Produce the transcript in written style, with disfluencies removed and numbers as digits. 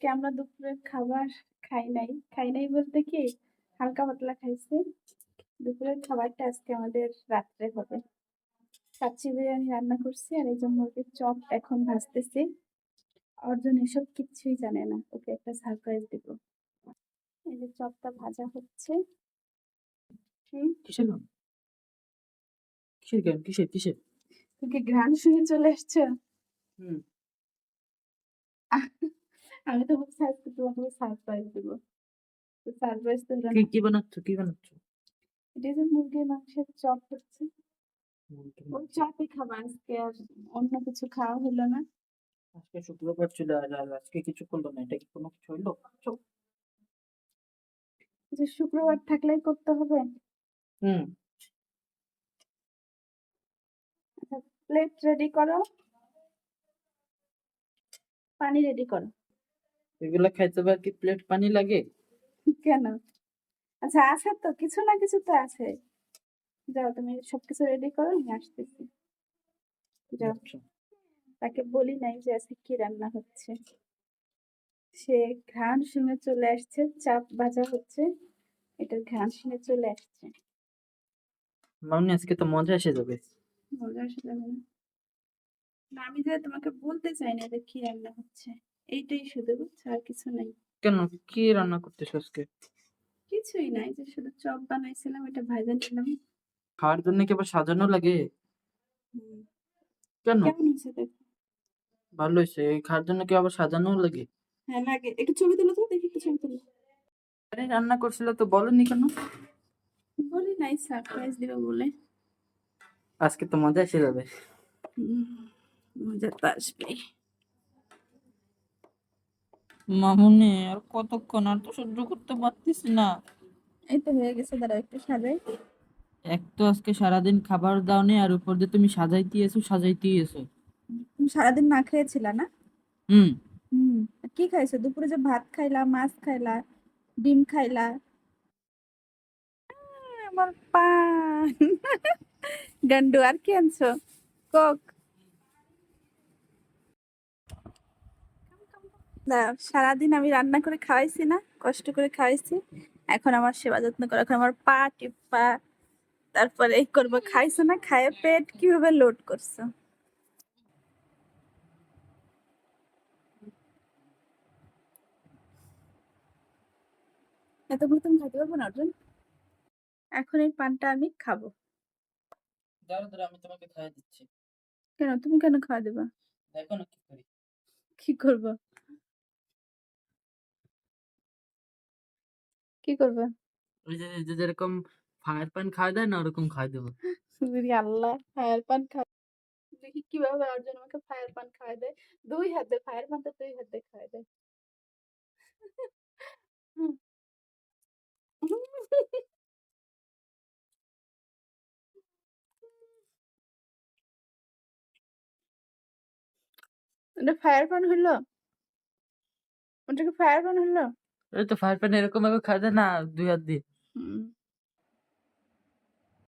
আজকে আমরা দুপুরের খাবার খাই নাই বলতে কি হালকা পাতলা খাইছি। দুপুরের খাবারটা আজকে আমাদের রাত্রে হবে। কাচ্চি বিরিয়ানি রান্না করছি আর এই যে মুরগির চপ এখন ভাজতেছি। অর্জুন এসব কিচ্ছুই জানে না, ওকে একটা সারপ্রাইজ দিব। এই যে চপটা ভাজা হচ্ছে। কিসের গান? কিসের গান? কিসের? তুমি কি ঘ্রাণ শুনে চলে আসছো? হুম। আমি তো ভাবছি আজকে তোমাকে সারপ্রাইজ দিব। তো সারপ্রাইজ তো হলো কি না। কি বানাচ্ছ? কি বানাচ্ছ? এটা যে মুরগির মাংসের চপ হচ্ছে। মুরগির ওই মাংস। চপই খাবো আজকে, আর অন্য কিছু খাওয়া হলো না। আজকে শুক্রবার ছিল আর আজকে কিছু করলো না, এটা কি কোনো কিছু হইলো? যে শুক্রবার থাকলেই করতে হবে। হুম। আচ্ছা, প্লেট রেডি করো, পানি রেডি করো। এগুলা খাইতে আবার কি প্লেট পানি লাগে? কেন? আচ্ছা, আছে তো, কিছু না কিছু তো আছে। যাও, তুমি সবকিছু রেডি করো, আমি আসতেছি। যাও। আচ্ছা। তাকে বলি নাই যে আজকে কি রান্না হচ্ছে। সে ঘ্রাণ শুনে চলে আসছে, চাপ ভাজা হচ্ছে, এটার ঘ্রাণ শুনে চলে আসছে। মামনি আজকে তো মজা এসে যাবে। মজা আসে যাবে না? না, আমি যে তোমাকে বলতে চাই না যে কি রান্না হচ্ছে, এইটাই শুধু, বুঝছো, আর কিছু নাই। কেন? কি রান্না করতেছ আজকে? কিছুই নাই, যে শুধু চপ বানাইছিলাম, এটা ভাজা নিলাম। খাওয়ার জন্য কি আবার সাজানো লাগে? হুম। কেন? কেমন হয়েছে দেখো? ভালো হয়েছে। খাওয়ার জন্য কি আবার সাজানো লাগে? হ্যাঁ লাগে, একটু ছবি তুলো তো, দেখি একটু ছবি তুলো। আরে রান্না করছিল তো বলনি কেন? বলি নাই সারপ্রাইজ দিব বলে। আজকে তো মজা এসে যাবে। মজা তো আসবেই। মামুনি আর কতক্ষণ? আর তো সহ্য করতে পারতেছি না। এই তো হয়ে গেছে, দাঁড়াও একটু সাজাই। এক তো আজকে সারাদিন খাবার দাওনি, আর উপর দিয়ে তুমি সাজাইতেই এসো। তুমি সারাদিন না খেয়েছিলা না? হুম। হুম। কি খাইছো দুপুরে? যে ভাত খাইলা, মাছ খাইলা, ডিম খাইলা। আমার পান। গান্ডু, আর কি আনছো? কোক। দাঁড়াও, সারাদিন আমি রান্না করে খাওয়াইছি না, কষ্ট করে খাওয়াইছি। এখন আমার সেবা যত্ন করো, এখন আমার পা টিপা, তারপরে এই করবো। খাইছো না, খায়ে পেট কিভাবে লোড করছো? এতগুলো তুমি খাইতে পারবো না অর্জুন। এখন এই পানটা আমি খাবো। দাঁড়া আমি তোমাকে খাইয়ে দিচ্ছি। কেন? তুমি কেন খাওয়া দেবা? দেখো না কি করি। কি করবো? কি করবে? ওই যে যেরকম ফায়ার পান খাওয়া দেয় না, ওরকম খাওয়াই দেবো। সুবিধি আল্লাহ, ফায়ার পান খা। দেখি কিভাবে অর্জুন আমাকে ফায়ার পান খাওয়াই দেয়। দুই হাতে ফায়ার পানটা, দুই হাতে খাওয়াই দেয়। হুম। ওটা ফায়ার পান হলো? ওটা কি ফায়ার পান হলো? এই তো ফায়ার পান এরকম ভাবে খাওয়া দেয় না, দুই হাত দিয়ে। হুম।